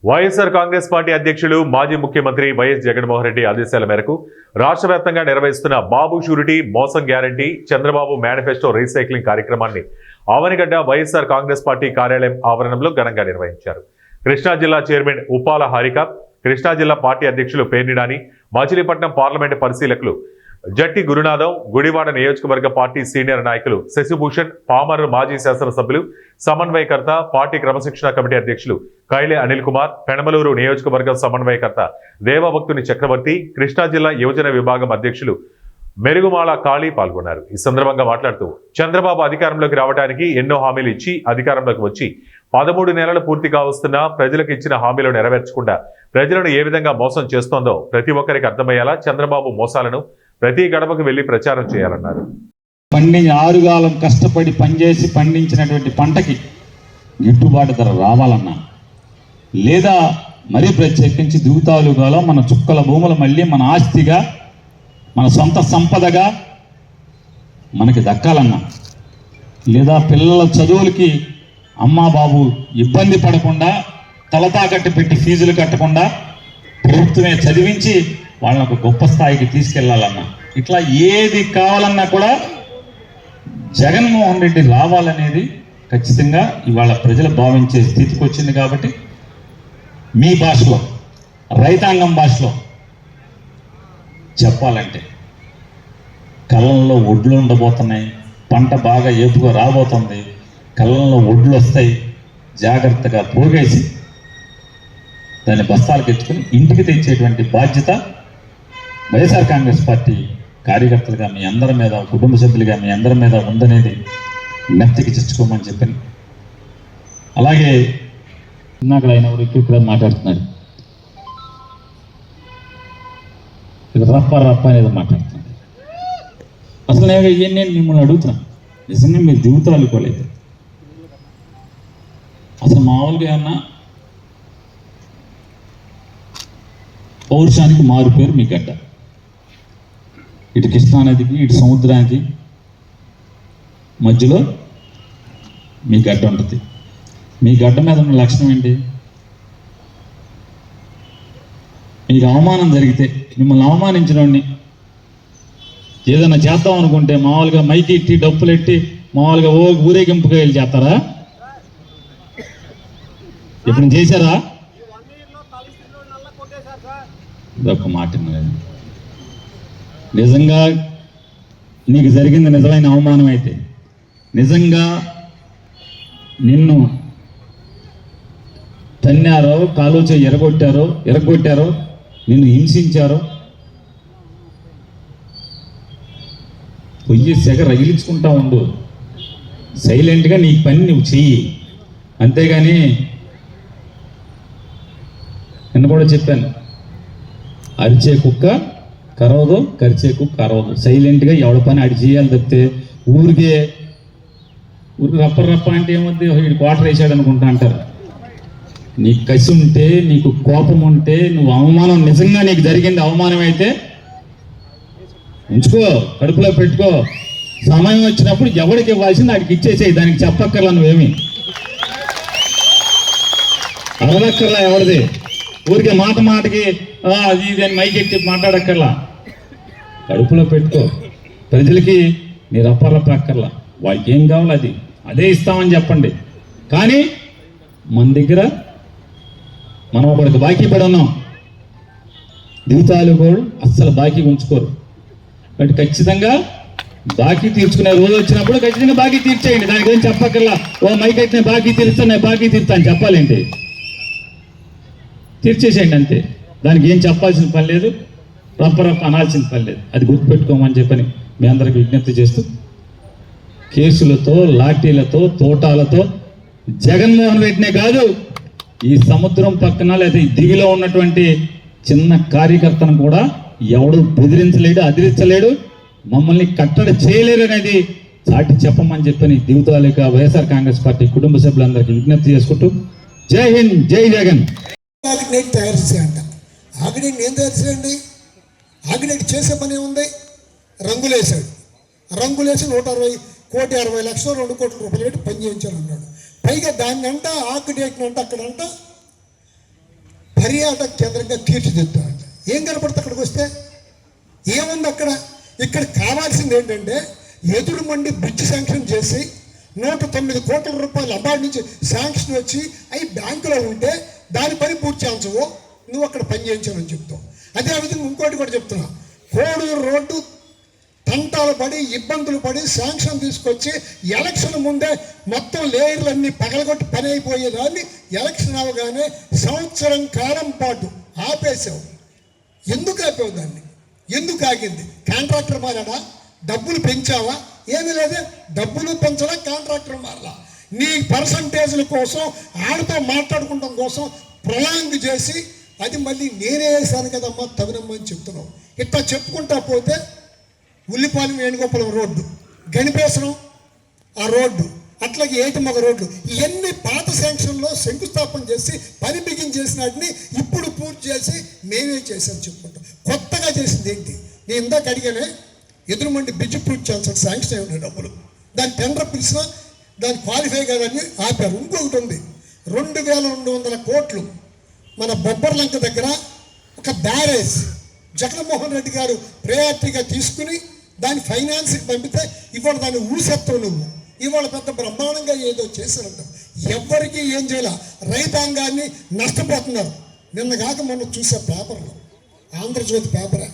YSR Congress party అధ్యక్షులు మాజీ ముఖ్యమంత్రి వైఎస్ జగన్మోహన్ రెడ్డి ఆదేశాల మేరకు రాష్ట్ర వ్యాప్తంగా నిర్వహిస్తున్న బాబు షూరిటీ మోసం గ్యారంటీ చంద్రబాబు మేనిఫెస్టో రీసైక్లింగ్ కార్యక్రమాన్ని ఆవనిగడ్డ వైఎస్ఆర్ కాంగ్రెస్ పార్టీ కార్యాలయం ఆవరణంలో ఘనంగా నిర్వహించారు. కృష్ణా జిల్లా చైర్మన్ ఉప్పాల హారిక, కృష్ణా జిల్లా పార్టీ అధ్యక్షులు పేర్నిడాని, మచిలీపట్నం పార్లమెంటు పరిశీలకులు జట్టి గురునాథం, గుడివాడ నియోజకవర్గ పార్టీ సీనియర్ నాయకులు శశిభూషణ్, పామర్రు మాజీ శాసనసభ్యులు, సమన్వయకర్త, పార్టీ క్రమశిక్షణ కమిటీ అధ్యక్షులు కైలే అనిల్ కుమార్, పెనమలూరు నియోజకవర్గం సమన్వయకర్త దేవభక్తుని చక్రవర్తి, కృష్ణా జిల్లా యువజన విభాగం అధ్యక్షులు మెరుగుమాల కాళీ పాల్గొన్నారు. ఈ సందర్భంగా మాట్లాడుతూ చంద్రబాబు అధికారంలోకి రావడానికి ఎన్నో హామీలు ఇచ్చి అధికారంలోకి వచ్చి 13 నెలలు పూర్తి కావస్తున్నా ప్రజలకు ఇచ్చిన హామీలు నెరవేర్చకుండా ప్రజలను ఏ విధంగా మోసం చేస్తోందో ప్రతి ఒక్కరికి అర్థమయ్యేలా చంద్రబాబు మోసాలను ప్రతి గడపకు వెళ్లి ప్రచారం చేయాలన్నారు. ఆరుగాలం కష్టపడి పనిచేసి పండించినటువంటి పంటకి గిట్టుబాటు ధర రావాలన్నా, లేదా మరీ ప్రత్యేకించి దిగుతాలుగాలో మన చుక్కల భూములు మళ్ళీ మన ఆస్తిగా, మన సొంత సంపదగా మనకి దక్కాలన్నా, లేదా పిల్లల చదువులకి అమ్మా బాబు ఇబ్బంది పడకుండా తలతాకట్టు పెట్టి ఫీజులు కట్టకుండా ప్రభుత్వమే చదివించి వాళ్ళకు గొప్ప స్థాయికి తీసుకెళ్లాలన్నా, ఇట్లా ఏది కావాలన్నా కూడా జగన్మోహన్ రెడ్డి రావాలనేది ఖచ్చితంగా ఇవాళ ప్రజలు భావించే స్థితికి వచ్చింది. కాబట్టి మీ భాషలో, రైతాంగం భాషలో చెప్పాలంటే కళ్ళంలో ఒడ్లు ఉండబోతున్నాయి, పంట బాగా ఏపుగా రాబోతుంది, కళ్ళంలో ఒడ్లు వస్తాయి, జాగ్రత్తగా పోగేసి దాన్ని బస్తాలకు ఎత్తుకుని ఇంటికి తెచ్చేటువంటి బాధ్యత వైఎస్ఆర్ కాంగ్రెస్ పార్టీ కార్యకర్తలుగా మీ అందరి మీద, కుటుంబ సభ్యులుగా మీ అందరి మీద ఉందనేది నెత్తికి తెచ్చుకోమని చెప్పాను. అలాగే ఇందాక ఆయన ఇక్కడ మాట్లాడుతున్నారు, రప్ప అనేది మాట్లాడుతున్నాడు. అసలు నేను మిమ్మల్ని అడుగుతున్నాను, నిజంగా మీరు జీవితాలు అనుకోలేదు. అసలు మామూలుగా ఏమన్నా పౌరుషానికి మారు పేరు మీ గడ్డ. ఇటు కృష్ణానదికి, ఇటు సముద్రానికి మధ్యలో మీ గడ్డ ఉంటుంది. మీ గడ్డ మీద ఉన్న లక్షణం ఏంటి? మీకు అవమానం జరిగితే, మిమ్మల్ని అవమానించడాన్ని ఏదైనా చేద్దాం అనుకుంటే మామూలుగా మైకి ఎట్టి, డప్పులు ఎట్టి మామూలుగా ఊరేగింపుగా వెళ్ళి చేస్తారా? ఎప్పుడు చేశారా? ఇదొక మాట. నిజంగా నీకు జరిగింది నిజమైన అవమానం అయితే, నిజంగా నిన్ను తన్నారో, కాలుచే ఎరగొట్టారో, నిన్ను హింసించారో, పొయ్యి సెగ రగిలించుకుంటా ఉండు, సైలెంట్గా నీ పని నువ్వు చెయ్యి. అంతేగాని నిన్న కూడా చెప్పాను, అరిచే కుక్క కరవదు, కరిచే కుక్క అరవదు. సైలెంట్గా ఎవడ పని అడి చేయాలి తప్పితే ఊరికి రప్ప అంటే ఏమవుతుంది, వీడు క్వార్టర్ వేసాడు అనుకుంటా అంటారు. నీకు కసి ఉంటే, నీకు కోపం ఉంటే, నువ్వు అవమానం నిజంగా నీకు జరిగింది అవమానం అయితే ఉంచుకో, కడుపులో పెట్టుకో. సమయం వచ్చినప్పుడు ఎవరికి ఇవ్వాల్సింది వాడికి ఇచ్చేసేయి, దానికి చెప్పక్కర్లా. నువ్వేమి అరవక్కర్లా ఎవరిది. ఊరికే మాటకి ఇది అని మైకెత్తి మాట్లాడక్కర్లా. కడుపులో పెట్టుకో. ప్రజలకి నీ రప్ప అక్కర్లా. వాళ్ళకి ఏం కావాలో అదే ఇస్తామని చెప్పండి. కానీ మన దగ్గర మనం ఒకరికి బాకీ పడి ఉన్నాం. జీవితాలు కూడా అస్సలు బాకీ ఉంచుకోరు. కాబట్టి ఖచ్చితంగా బాకీ తీర్చుకునే రోజు వచ్చినప్పుడు ఖచ్చితంగా బాకీ తీర్చేయండి. దానికి ఏం చెప్పక్కర్లా. మైక్ అయితే బాకీ తీరుస్తాను చెప్పాలేంటి, తీర్చేసేయండి అంతే. దానికి ఏం చెప్పాల్సిన పని లేదు, రప్ప అనాల్సిన పని లేదు. అది గుర్తుపెట్టుకోమని చెప్పని మీ అందరికి విజ్ఞప్తి చేస్తూ, కేసులతో, లాఠీలతో, తోటాలతో జగన్మోహన్ రెడ్డినే కాదు, ఈ సముద్రం పక్కన లేదా ఈ దివిలో ఉన్నటువంటి చిన్న కార్యకర్తను కూడా ఎవడు బెదిరించలేడు, అదిరించలేడు, మమ్మల్ని కట్టడి చేయలేరు అనేది చాటి చెప్పమని చెప్పని దిగుతాలేక వైఎస్ఆర్ కాంగ్రెస్ పార్టీ కుటుంబ సభ్యులందరికీ విజ్ఞప్తి చేసుకుంటూ, జై హింద్, జై జగన్. ఆగ్నేట్ తయారు చేయండి. ఆగ్నేట్ ఏం తయారు చేయండి? ఆగ్నేట్ చేసే పని ఏముంది? రంగులేసాడు. రంగులేసి 160,60,00,000 2 కోట్ల రూపాయలు పెట్టి పని చేయించాను అన్నాడు. పైగా దాన్ని అంట ఆగ్నేట్ అంట అక్కడంట పర్యాటక కేంద్రంగా తీర్చిదిద్దామంట. ఏం కనపడుతుంది అక్కడికి వస్తే? ఏముంది అక్కడ? ఇక్కడ కావాల్సింది ఏంటంటే ఎదురు మండి బ్రిడ్జ్ శాంక్షన్ చేసి 109 కోట్ల రూపాయలు అబార్డు నుంచి శాంక్షన్ వచ్చి అవి బ్యాంకులో ఉంటే దాని పని పూర్తి చేయించవు, నువ్వు అక్కడ పని చేయించావని చెప్తావు. అదేవిధంగా ఇంకోటి కూడా చెప్తున్నా, కోడూరు రోడ్డు తంటాలు పడి ఇబ్బందులు పడి శాంక్షన్ తీసుకొచ్చి ఎలక్షన్ ముందే మొత్తం లేయర్లన్నీ పగలగొట్టి పని అయిపోయేదాన్ని ఎలక్షన్ అవగానే సంవత్సరం కాలం పాటు ఆపేసావు. ఎందుకు ఆపేవు దాన్ని? ఎందుకు ఆగింది? కాంట్రాక్టర్ మారాడా? డబ్బులు పెంచావా? ఏమీ లేదే. డబ్బులు పెంచడా, కాంట్రాక్టర్ మారలా. నీ పర్సంటేజ్ల కోసం ఆడితో మాట్లాడుకోవడం కోసం ప్రొలాంగ్ చేసి అది మళ్ళీ నేనే వేసాను కదమ్మా తగినమ్మా అని చెప్తున్నావు. ఇట్లా చెప్పుకుంటా పోతే ఉల్లిపాలెం వేణుగోపాలం రోడ్డు, గణిపేశ్వరం ఆ రోడ్డు, అట్లాగే ఏటిమగ రోడ్డు, ఇవన్నీ పాత శాంక్షన్లో శంకుస్థాపన చేసి పని బిగించేసిన వాటిని ఇప్పుడు పూర్తి చేసి మేమే చేసాం చెప్పుకుంటాం. కొత్తగా చేసింది ఏంటి? నేను ఇందాక అడిగానే, ఎదురుమండి బ్రిడ్జ్ పూర్తి చేయాల్సిన శాంక్షన్ అయి ఉన్నాయి డబ్బులు, దాని టెండర్ పిలిచినా దాన్ని క్వాలిఫై కాదని ఆపారు. ఇంకొకటి ఉంది, 2200 కోట్లు మన బొబ్బర్లంక దగ్గర ఒక బ్యారేజ్ జగన్మోహన్ రెడ్డి గారు ప్రయారిటీగా తీసుకుని దాని ఫైనాన్స్కి పంపితే ఇవాళ దాన్ని ఊసెత్తావు నువ్వు. ఇవాళ పెద్ద బ్రహ్మాండంగా ఏదో చేశారంటావు. ఎవరికి ఏం చేయాల, రైతాంగాన్ని నష్టపోతున్నారు. నిన్న కాక మొన్న చూసే పేపర్లో, ఆంధ్రజ్యోతి పేపరే,